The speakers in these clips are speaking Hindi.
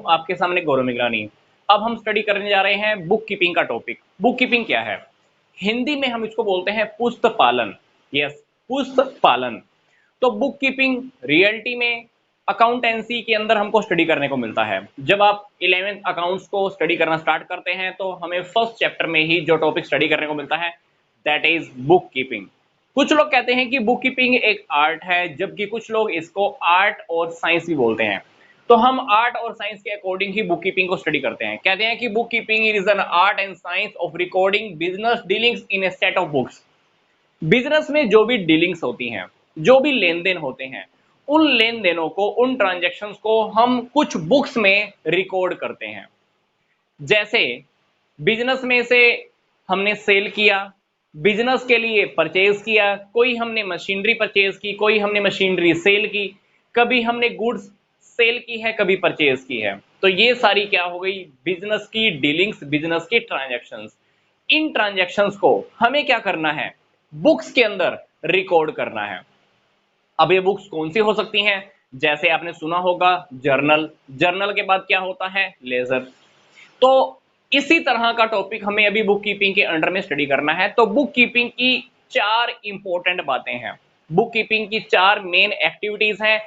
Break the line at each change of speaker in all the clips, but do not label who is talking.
आपके सामने गौरव मिगलानी। अब हम स्टडी करने जा रहे हैं बुक कीपिंग का टॉपिक। बुक कीपिंग क्या है? हिंदी में हम इसको बोलते हैं पुस्त पालन। यस, पुस्त पालन। तो बुक कीपिंग रियलिटी में अकाउंटेंसी के अंदर हमको स्टडी करने को मिलता है। जब आप 11th अकाउंट्स को स्टडी करना स्टार्ट करते हैं तो हमें फर्स्ट चैप्टर में ही जो टॉपिक स्टडी करने को मिलता है दैट इज बुक कीपिंग। कुछ लोग कहते हैं कि बुक कीपिंग एक आर्ट है, जबकि कुछ लोग इसको आर्ट और साइंस भी बोलते हैं। तो हम आर्ट और साइंस के अकॉर्डिंग ही बुक कीपिंग को स्टडी करते हैं। कहते हैं कि book keeping is an art and science of recording business dealings in A set of books. Business में जो भी डीलिंग्स होती हैं, जो भी लेन देन होते हैं, उन लेन देनों को, उन ट्रांजैक्शंस को हम कुछ बुक्स में रिकॉर्ड करते हैं। जैसे बिजनेस में से हमने सेल किया, बिजनेस के लिए परचेज किया, कोई हमने मशीनरी परचेज की, कोई हमने मशीनरी सेल की, कभी हमने गुड्स सेल की है, कभी परचेज की है। तो ये सारी क्या हो गई? बिजनेस की डीलिंग्स, बिजनेस की ट्रांजैक्शंस। इन ट्रांजैक्शंस को हमें क्या करना है? बुक्स के अंदर रिकॉर्ड करना है। अब ये बुक्स कौन सी हो सकती हैं? जैसे आपने सुना होगा जर्नल, जर्नल के बाद क्या होता है? लेजर। तो इसी तरह का टॉपिक हमें अभी बुक कीपिंग के अंडर में स्टडी करना है। तो बुक कीपिंग की 4 इंपॉर्टेंट बातें हैं। बुक कीपिंग की 4 मेन एक्टिविटीज हैं।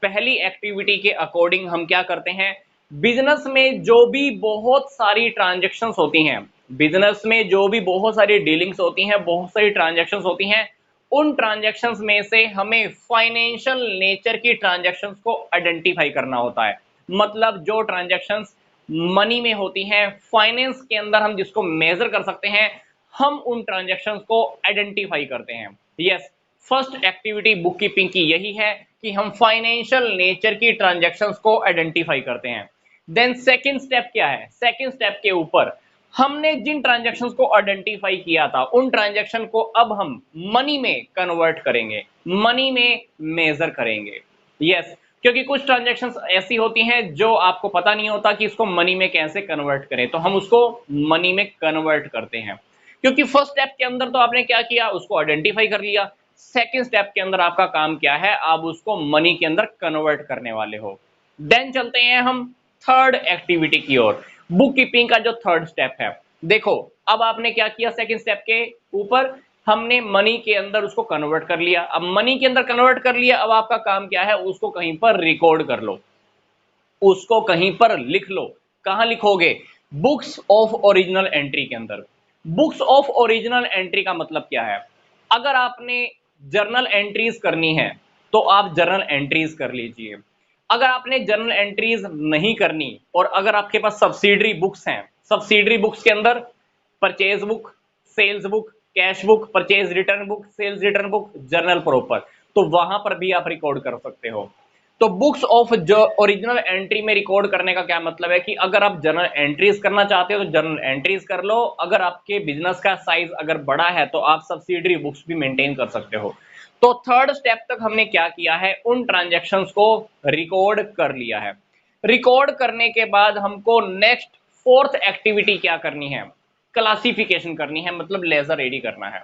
पहली एक्टिविटी के अकॉर्डिंग हम क्या करते हैं? बिजनेस में जो भी बहुत सारी ट्रांजैक्शंस होती हैं, बिजनेस में जो भी बहुत सारी डीलिंग्स होती हैं, बहुत सारी ट्रांजैक्शंस होती हैं, उन ट्रांजैक्शंस में से हमें फाइनेंशियल नेचर की ट्रांजैक्शंस को आइडेंटिफाई करना होता है। मतलब जो ट्रांजैक्शंस मनी में होती हैं, फाइनेंस के अंदर हम जिसको मेजर कर सकते हैं, हम उन ट्रांजैक्शंस को आइडेंटिफाई करते हैं। Yes, first activity book keeping की यही है कि हम फाइनेंशियल नेचर की ट्रांजैक्शंस को आइडेंटिफाई करते हैं। देन सेकंड स्टेप क्या है? सेकंड स्टेप के ऊपर हमने जिन ट्रांजैक्शंस को आइडेंटिफाई किया था, उन ट्रांजैक्शन को अब हम मनी में कन्वर्ट करेंगे, मनी में मेजर करेंगे। यस, क्योंकि कुछ ट्रांजैक्शंस ऐसी होती हैं जो आपको पता नहीं होता कि इसको मनी में कैसे कन्वर्ट करें, तो हम उसको मनी में कन्वर्ट करते हैं। क्योंकि फर्स्ट स्टेप के अंदर तो आपने क्या किया? उसको आइडेंटिफाई कर लिया। सेकंड स्टेप के अंदर आपका काम क्या है? आप उसको मनी के अंदर कन्वर्ट करने वाले हो। देन चलते हैं हम थर्ड एक्टिविटी की ओर। बुक कीपिंग का जो थर्ड स्टेप है, देखो अब आपने क्या किया? सेकंड स्टेप के ऊपर हमने मनी के अंदर उसको कन्वर्ट कर लिया। अब मनी के अंदर कन्वर्ट कर लिया, अब आपका काम क्या है? उसको कहीं पर रिकॉर्ड कर लो, उसको कहीं पर लिख लो। कहां लिखोगे? बुक्स ऑफ ओरिजिनल एंट्री के अंदर। बुक्स ऑफ ओरिजिनल एंट्री का मतलब क्या है? अगर आपने जर्नल एंट्रीज करनी है तो आप जर्नल एंट्रीज कर लीजिए। अगर आपने जर्नल एंट्रीज नहीं करनी और अगर आपके पास सब्सिडरी बुक्स हैं, सब्सिडरी बुक्स के अंदर purchase book, sales book, cash book, purchase return book, sales return book, journal proper, तो वहां पर भी आप रिकॉर्ड कर सकते हो। तो बुक्स ऑफ जो ओरिजिनल एंट्री में रिकॉर्ड करने का क्या मतलब है कि अगर आप जर्नल एंट्रीज करना चाहते हो तो जर्नल एंट्रीज कर लो। अगर आपके बिजनेस का साइज अगर बड़ा है तो आप सब्सिडरी बुक्स भी मेंटेन कर सकते हो। तो थर्ड स्टेप तक हमने क्या किया है? उन ट्रांजैक्शंस को रिकॉर्ड कर लिया है। रिकॉर्ड करने के बाद हमको नेक्स्ट फोर्थ एक्टिविटी क्या करनी है? क्लासिफिकेशन करनी है, मतलब लेजर रेडी करना है।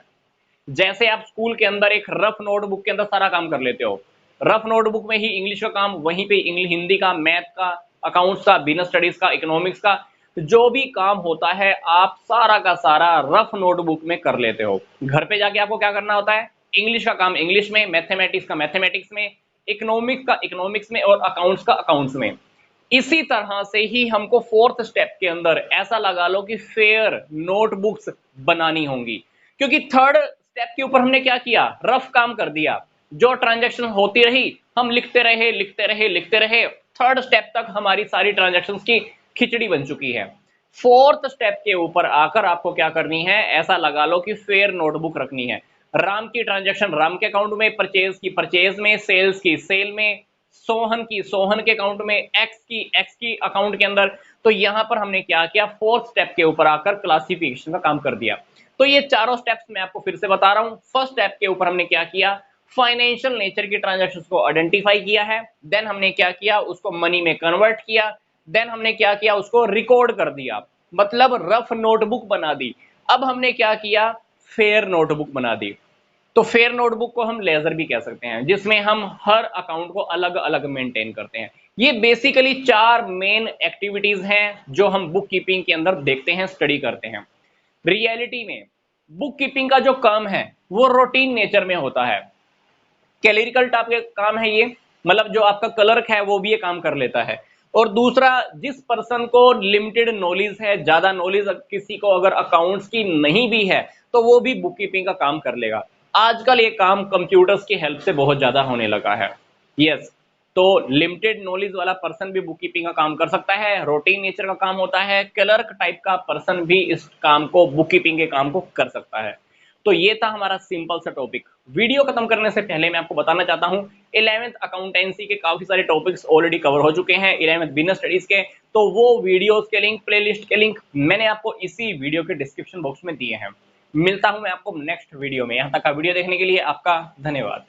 जैसे आप स्कूल के अंदर एक रफ नोटबुक के अंदर सारा काम कर लेते हो, रफ नोटबुक में ही इंग्लिश का काम, वहीं पे इंग्लिश, हिंदी का, मैथ का, अकाउंट्स का, बिजनेस स्टडीज का, इकोनॉमिक्स का, जो भी काम होता है आप सारा का सारा रफ नोटबुक में कर लेते हो। घर पे जाके आपको क्या करना होता है? इंग्लिश का काम इंग्लिश में, मैथमेटिक्स का मैथमेटिक्स में, इकोनॉमिक्स का इकोनॉमिक्स में और अकाउंट्स का अकाउंट्स में। इसी तरह से ही हमको फोर्थ स्टेप के अंदर ऐसा लगा लो कि फेयर नोटबुक्स बनानी होंगी। क्योंकि थर्ड स्टेप के ऊपर हमने क्या किया? रफ काम कर दिया, जो ट्रांजैक्शन होती रही हम लिखते रहे लिखते रहे लिखते रहे, थर्ड स्टेप तक हमारी सारी ट्रांजैक्शन की खिचड़ी बन चुकी है। फोर्थ स्टेप के ऊपर आकर आपको क्या करनी है? ऐसा लगा लो कि फेयर नोटबुक रखनी है। राम की ट्रांजैक्शन राम के अकाउंट में, परचेज की परचेज में, सेल्स की सेल में, सोहन की सोहन के अकाउंट में, एक्स की अकाउंट के अंदर। तो यहां पर हमने क्या किया? फोर्थ स्टेप के ऊपर आकर क्लासिफिकेशन का काम कर दिया। तो ये चारों स्टेप्स मैं आपको फिर से बता रहा हूं। फर्स्ट स्टेप के ऊपर हमने क्या किया? फाइनेंशियल नेचर की ट्रांजैक्शंस को आइडेंटिफाई किया है। देन हमने क्या किया? उसको मनी में कन्वर्ट किया। देन हमने क्या किया? उसको रिकॉर्ड कर दिया, मतलब रफ नोटबुक बना दी। अब हमने क्या किया? फेयर नोटबुक बना दी। तो फेयर नोटबुक को हम लेजर भी कह सकते हैं, जिसमें हम हर अकाउंट को अलग अलग मेंटेन करते हैं। ये बेसिकली 4 मेन एक्टिविटीज हैं जो हम बुक कीपिंग के अंदर देखते हैं, स्टडी करते हैं। रियलिटी में बुक कीपिंग का जो काम है वो रूटीन नेचर में होता है, क्लरिकल टाइप का काम है ये, मतलब जो आपका क्लर्क है वो भी ये काम कर लेता है। और दूसरा, जिस पर्सन को लिमिटेड नॉलेज है, ज्यादा नॉलेज किसी को अगर अकाउंट्स की नहीं भी है, तो वो भी बुक कीपिंग का काम कर लेगा। आजकल ये काम कंप्यूटर्स की हेल्प से बहुत ज्यादा होने लगा है। यस, तो लिमिटेड नॉलेज वाला पर्सन भी बुक कीपिंग का काम कर सकता है, रूटीन नेचर का काम होता है, क्लर्क टाइप का पर्सन भी इस काम को, बुक कीपिंग के काम को कर सकता है। तो ये था हमारा सिंपल सा टॉपिक। वीडियो खत्म करने से पहले मैं आपको बताना चाहता हूं, 11th अकाउंटेंसी के काफी सारे टॉपिक्स ऑलरेडी कवर हो चुके हैं 11th बिजनेस स्टडीज के, तो वो वीडियोस के लिंक, प्लेलिस्ट के लिंक मैंने आपको इसी वीडियो के डिस्क्रिप्शन बॉक्स में दिए हैं। मिलता हूं मैं आपको नेक्स्ट वीडियो में। यहां तक का वीडियो देखने के लिए आपका धन्यवाद।